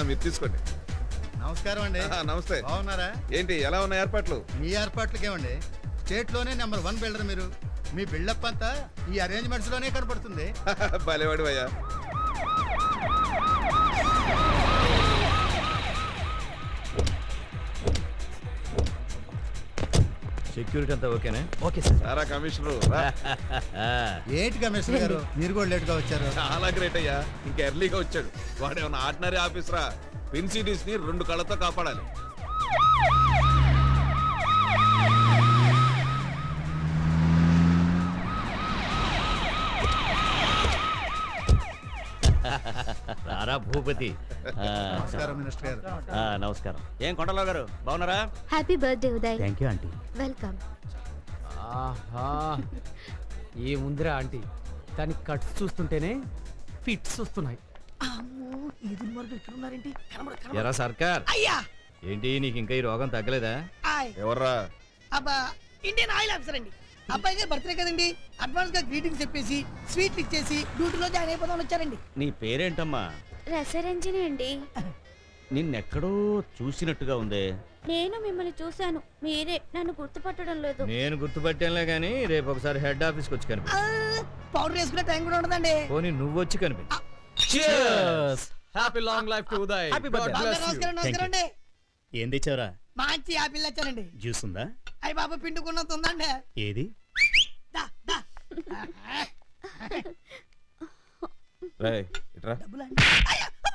మీరు తీసుకోండి. నమస్కారం అండి. నమస్తే. బాగున్నారా? ఏంటి ఎలా ఉన్నాయి ఏర్పాట్లు? మీ ఏర్పాట్లకేమండి, స్టేట్ లోనే నెంబర్ 1 బిల్డర్ మీరు. మీ బిల్డప్ అంతా ఈ అరేంజ్మెంట్స్ లోనే కనపడుతుంది. భలేవాడు అయ్యా. సెక్యూరిటీ అంతా ఓకేనా? Okay sir. సారా కమిషనరు ఏంటి కమిషనర్ గారు మీరు కూడా లేట్ గా వచ్చారు? చాలా గ్రేట్ అయ్యా. ఇంకా ఎర్లీగా వచ్చాడు. వాడు ఏమన్నా ఆర్డినరీ ఆఫీసరా? పిన్ సిటీస్ ని 2 కళ్ళతో కాపాడాలి. రారా భూపతి. నమస్కారం మినిస్టర్ గారు. నమస్కారం. ఏం కొండలరావు గారు బాగున్నారా? Happy birthday Uday. Thank you aunty. Welcome. ఆహా ఏ ముందిరా ఆంటీ, దాని కట్స్ చూస్తుంటేనే ఫిట్స్ వస్తున్నాయి. ఎరా సర్కార్, ఏంటి నీకు ఇంకా ఈ రోగం తగ్గలేదా? ఎవర్రా? అబ్బా ఇండియన్ ఆయిల్ ఆఫీసర్ అండి. అబ్బాయి గారు బర్త్డే కదండి, అడ్వాన్స్ గా గ్రీటింగ్స్ చెప్పేసి స్వీట్లు ఇచ్చేసి డ్యూటీలో జాయిన్ అయిపోదామని వచ్చారండి. నీ పేరేంటమ్మా? రసరంజని అండి. నిన్నెక్కడో చూసినట్టుగా ఉందే. నేను మిమ్మల్ని చూశాను, మీరే నన్ను గుర్తుపట్టడం లేదు. నేను గుర్తుపట్టానులే గానీ రేపు ఒకసారి హెడ్ ఆఫీస్కి వచ్చి కనిపి. పౌడర్ వేసుకునే టైం కూడా ఉండదండి. పోనీ నువ్వు వచ్చి కనిపి. Happy long life to Uday. నమస్కారం నమస్కారం అండి. ఏం తెచ్చావురా? మంచి యాపిల్ వచ్చానండి. జ్యూస్ ఉందా? అయ్యి బాబా పిండుకున్నంత ఉందండి. ఏది? దా, దా. రేయ్, ఇట్రా. డబ్బులండి. అయ్యా, అబ్బా.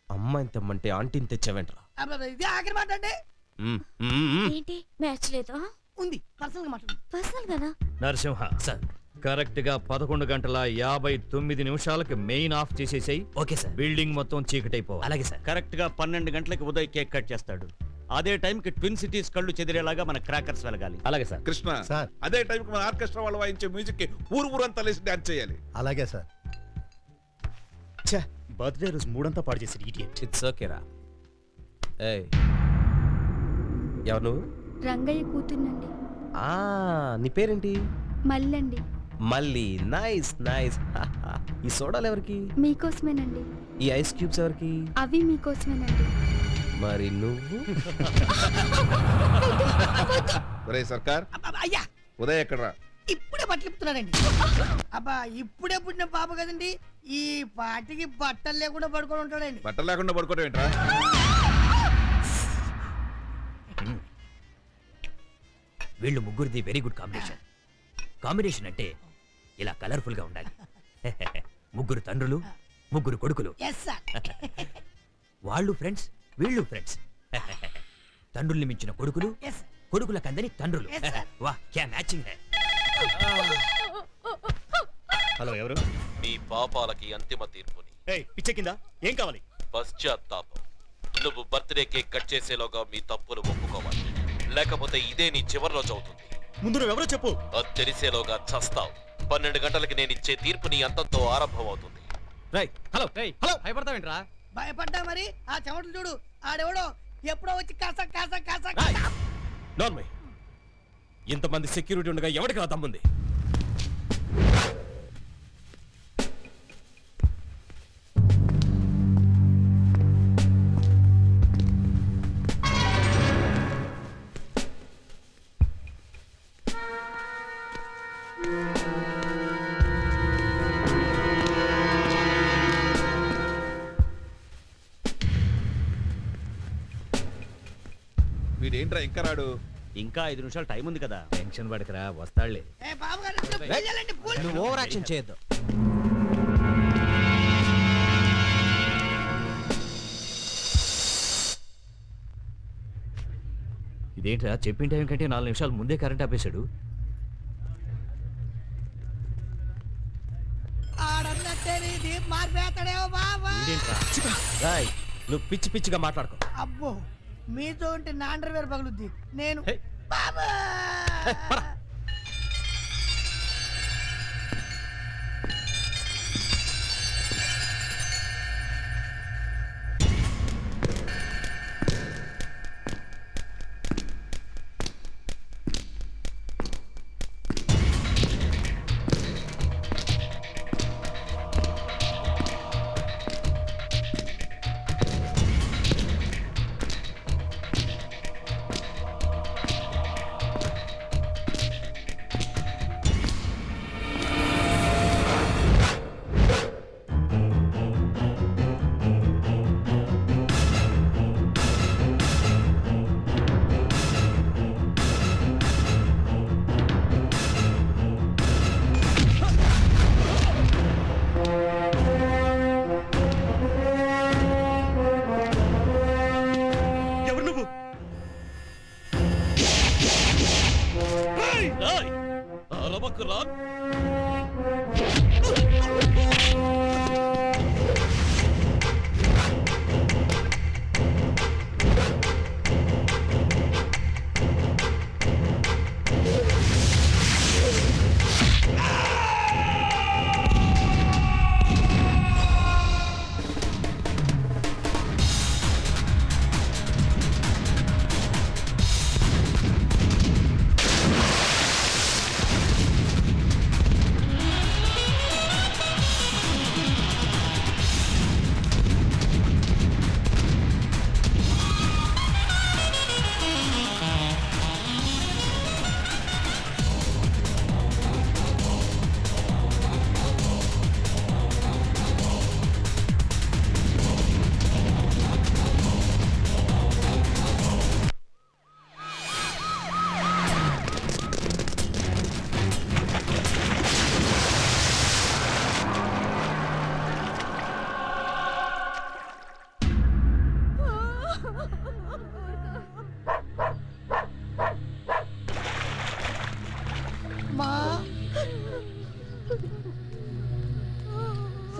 అమ్మాయిని తెమ్మంటే ఆంటీని తెచ్చావేంట్రా? అబ్బా, ఇది ఆఖరి మాట అండి. ఏంటి మ్యాచ్ లేదా? ఉంది, పర్సనల్ గా మాట్లాడు. పర్సనల్ గానా? నరసింహ సార్, కరెక్ట్ గా 11:59 మెయిన్ ఆఫ్ చేసేసాయి. Okay sir. బిల్డింగ్ మొత్తం చీకటైపోవాలి. అలాగే సార్. కరెక్ట్ గా 12 గంటలకు ఉదయ్ కేక్ కట్ చేస్తాడు. అదే టైంకి ట్విన్ సిటీస్ కళ్ళు చెదిరేలాగా మన క్రాకర్స్ వెలగాలి. అలాగే సార్. కృష్ణ సార్. అదే టైంకి మన ఆర్కెస్ట్రా వాళ్ళు వాయించే మ్యూజిక్ కి ఊరంతా లేసి డాన్స్ చేయాలి. అలాగే సార్. ఛా, బర్త్డే రోజు మూడంతా పాడు చేశాడు ఇడియట్. ఇట్స్ ఓకేరా. ఏయ్, ఎవరు నువ్వు? రంగయ్య కూతుర్నండి. నీ పేరేంటి? మల్లండి. మళ్ళీ నైస్ నైస్. ఈ సోడాలు ఎవరికి? మీకోసమేనండి. ఈ ఐస్ క్యూబ్స్ ఎవరికి? అవి మీకోసమేనండి. మరి నువ్వు? ఒరే సర్కార్, అబ్బా, అయ్యా ఉదయ్ ఎక్కడ్రా? ఇప్పుడే బట్టలు ఇప్పుతున్నాడండి. అబ్బా ఇప్పుడే పుట్టిన పాప కదండి, ఈ పాటికి బట్టలు లేకుండా పడుకొని ఉంటాడండి. బట్టలు లేకుండా పడుకోవడం ఏంట్రా? వీళ్ళు ముగ్గురిది వెరీ గుడ్ కాంబినేషన్. కాంబినేషన్ అంటే ఇలా కలర్ఫుల్ గా ఉండాలి. ముగ్గురు తండ్రులు, ముగ్గురు కొడుకులు. Yes sir. వాళ్ళు ఫ్రెండ్స్, వీళ్ళు ఫ్రెండ్స్. తండ్రుల్ని మించిన కొడుకులు, ఎస్ కొడుకుల కందని తండ్రులు. Yes, sir. వా క్యా మ్యాచింగ్ హై. హలో, ఎవరు? మీ పాపాలకి అంతిమ తీర్పుని. ఏయ్, పిచ్చెక్కిందా? ఏం కావాలి? పశ్చాత్తాపం. నువ్వు బర్త్డే కేక్ కట్ చేసేలోగా మీ తప్పులు ఒప్పుకోవాలి, లేకపోతే ఇదే నీ చివరి రోజు అవుతుంది. ముందు నువ్వెవరో చెప్పు. అది తెలిసేలోగా చస్తావు. 12 గంటలకి నేను ఇచ్చే తీర్పు నీ అంతంతో ఆరంభం అవుతుంది. రైట్. హలో హలో, భయపడతావేంట్రా? భయపడ్డా మరి ఆ చెమటలు చూడు. ఆడెవడో ఎప్పుడో వచ్చి కాస కాస కాస నార్మల్, ఇంతమంది సెక్యూరిటీ ఉండగా ఎవరికి నా తమ్ముంది? వీడేంట్రా ఇంకా రాడు? ఇంకా 5 నిమిషాలు టైం ఉంది కదా. టెన్షన్ పడకరా, వస్తాడులే. ఏ బాబు గారు ఇందులో పూజ చేయాలండి, పూజ. నువ్వు ఓవర్ యాక్షన్ చేయొద్దు. ఇదేంట్రా, చెప్పిన టైం కంటే 4 నిమిషాలు ముందే కరెంట్ ఆపేశాడు. ఆడన్నట్టే దీప్ మారిపోతాడేమో బాబా. రాయ్, నువ్వు పిచ్చి పిచ్చిగా మాట్లాడుకో. అబ్బో మీతో ఉంటే నా అండర్వేర్ పగులుద్ది. నేను హే. బాబా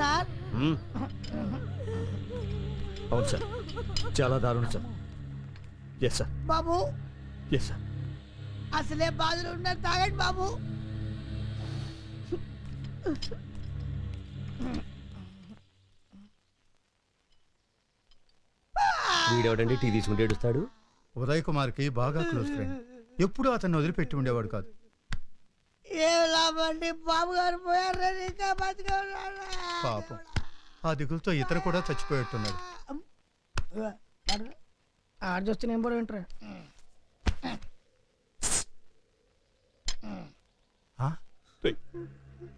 సార్ అవును సార్, చాలా దారుణం సార్. ఎస్ సార్, బాబు ఎస్ సార్. అసలే బాధలు ఉన్నారు, తాగండి బాబు. వీడెవడండి టీ తీసుకుంటే ఏడుస్తాడు? ఉదయ్ కుమార్కి బాగా క్లోజ్ ఫ్రెండ్. ఎప్పుడూ అతన్ని వదిలిపెట్టి ఉండేవాడు కాదు. ఏం లాభండి, బాబు గారు పోయారు, ఇంకా బతికే ఉన్నారా? పాపం ఆ దిగులతో ఇతను కూడా చచ్చిపోయేట్టున్నాడు. ఆడ చూస్తే నేను కూడా వింటారా?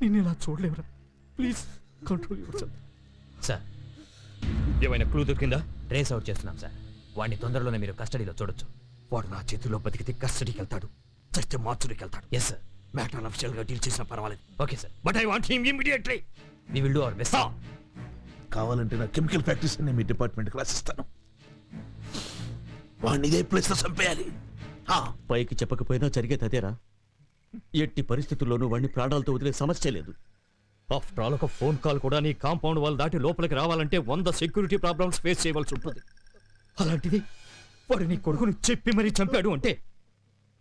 నేను ఇలా చూడలేవురా, please control yourself. Sir, ఏమైనా క్లూ దొరికిందా? ట్రేస్ అవుట్ చేస్తున్నాం సార్. వాడిని తొందరలోనే మీరు కస్టడీలో చూడొచ్చు. వాడు నా చేతిలో బతికితే కస్టడీకి వెళ్తాడు, చస్తే మార్చురీకి వెళ్తాడు. ఎస్ సార్, మ్యాటర్ అఫిషియల్ గా డీల్ చేసినా పర్వాలేదు. Okay sir, but I want him immediately. We will do our best. కావాలంటే నా కెమికల్ ఫ్యాక్టరీస్ నేను మీ డిపార్ట్మెంట్కి రాసిస్తాను. వాడిని ఇదే ప్లేస్ లో చంపేయాలి. పైకి చెప్పకపోయినా జరిగేది అదేరా. ఎట్టి పరిస్థితుల్లోనూ వాడిని ప్రాణాలతో వదిలే సమస్య లేదు. ఆఫ్టర్ ఆల్ ఒక ఫోన్ కాల్ కూడా నీ కాంపౌండ్ వాళ్ళు దాటి లోపలికి రావాలంటే 100 సెక్యూరిటీ ప్రాబ్లమ్స్ ఫేస్ చేయవలసి ఉంటుంది. అలాంటిది వాడు నీ కొడుకుని చెప్పి మరీ చంపాడు అంటే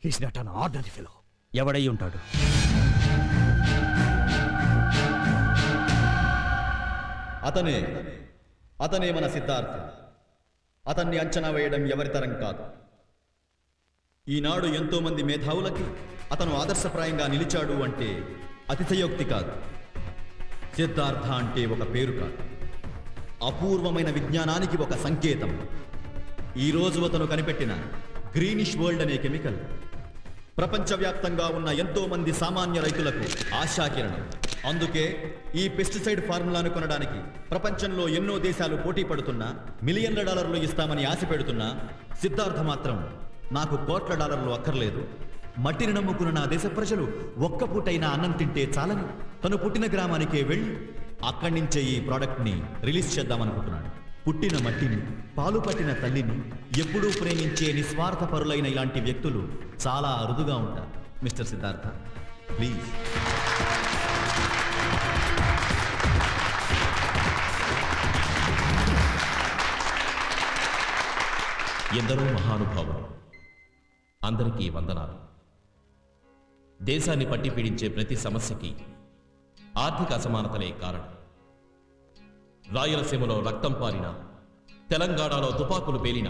he's not an ordinary fellow. ఎవడై ఉంటాడు? అతనే మన సిద్ధార్థ. అతన్ని అంచనా వేయడం ఎవరితరం కాదు. ఈనాడు ఎంతో మంది మేధావులకి అతను ఆదర్శప్రాయంగా నిలిచాడు అంటే అతిశయోక్తి కాదు. సిద్ధార్థ అంటే ఒక పేరు కాదు, అపూర్వమైన విజ్ఞానానికి ఒక సంకేతం. ఈరోజు అతను కనిపెట్టిన గ్రీనిష్ వరల్డ్ అనే కెమికల్ ప్రపంచవ్యాప్తంగా ఉన్న ఎంతో మంది సామాన్య రైతులకు ఆశాకిరణం. అందుకే ఈ పెస్టిసైడ్ ఫార్ములాను కొనడానికి ప్రపంచంలో ఎన్నో దేశాలు పోటీ పడుతున్నా, మిలియన్ల డాలర్లు ఇస్తామని ఆశ పెడుతున్నా, సిద్ధార్థ మాత్రం నాకు కోట్ల డాలర్లు అక్కర్లేదు, మట్టిని నమ్ముకున్న నా దేశ ప్రజలు ఒక్క పూటైనా అన్నం తింటే చాలని తను పుట్టిన గ్రామానికే వెళ్ళి అక్కడి నుంచే ఈ ప్రోడక్ట్ని రిలీజ్ చేద్దామనుకుంటున్నాడు. పుట్టిన మట్టిని, పాలు పట్టిన తల్లిని ఎప్పుడూ ప్రేమించే నిస్వార్థ పరులైన ఇలాంటి వ్యక్తులు చాలా అరుదుగా ఉంటారు. Mister Siddhartha, please. ఎందరో మహానుభావులు, అందరికీ వందనాలు. దేశాన్ని పట్టి పీడించే ప్రతి సమస్యకి ఆర్థిక అసమానతలే కారణం. రాయలసీమలో రక్తం పారిన, తెలంగాణలో తుపాకులు పేలిన,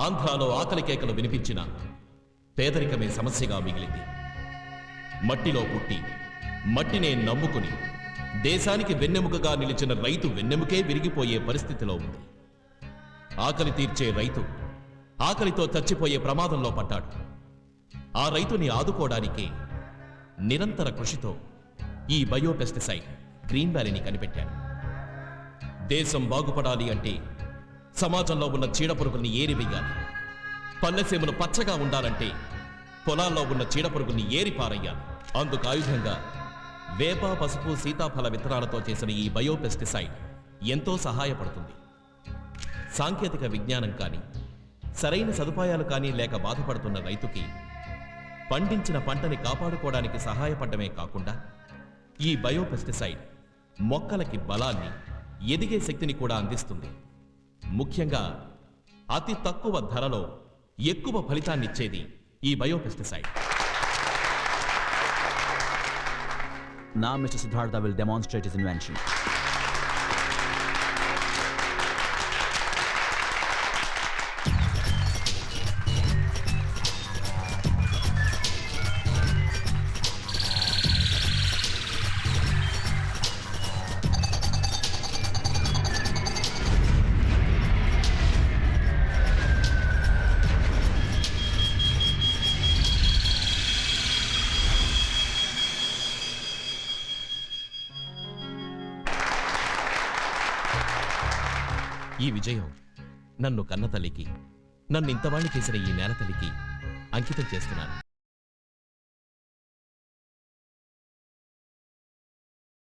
ఆంధ్రాలో ఆకలి కేకలు వినిపించిన పేదరికమే సమస్యగా మిగిలింది. మట్టిలో పుట్టి మట్టినే నమ్ముకుని దేశానికి వెన్నెముకగా నిలిచిన రైతు వెన్నెముకే విరిగిపోయే పరిస్థితిలో ఉంది. ఆకలి తీర్చే రైతు ఆకలితో చచ్చిపోయే ప్రమాదంలో పడ్డాడు. ఆ రైతుని ఆదుకోవడానికి నిరంతర కృషితో ఈ బయోపెస్టిసైడ్ గ్రీన్ వ్యాలీని కనిపెట్టాడు. దేశం బాగుపడాలి అంటే సమాజంలో ఉన్న చీడపురుగుల్ని ఏరివేయాలి. పల్లెసీమలు పచ్చగా ఉండాలంటే పొలాల్లో ఉన్న చీడపురుగుల్ని ఏరిపారయ్యాలి. అందుకు ఆయుధంగా వేప, పసుపు, సీతాఫల విత్తనాలతో చేసిన ఈ బయోపెస్టిసైడ్ ఎంతో సహాయపడుతుంది. సాంకేతిక విజ్ఞానం కానీ, సరైన సదుపాయాలు కానీ లేక బాధపడుతున్న రైతుకి పండించిన పంటని కాపాడుకోవడానికి సహాయపడమే కాకుండా ఈ బయోపెస్టిసైడ్ మొక్కలకి బలాన్ని, ఎదిగే శక్తిని కూడా అందిస్తుంది. ముఖ్యంగా అతి తక్కువ ధరలో ఎక్కువ ఫలితాన్నిచ్చేది ఈ biopesticide. Now Mr. Siddhartha will demonstrate his invention. ఈ విజయం నన్ను కన్న తల్లికి, నన్ను ఇంతవాణ్ణి చేసిన ఈ నేల తల్లికి అంకితం చేస్తున్నాను.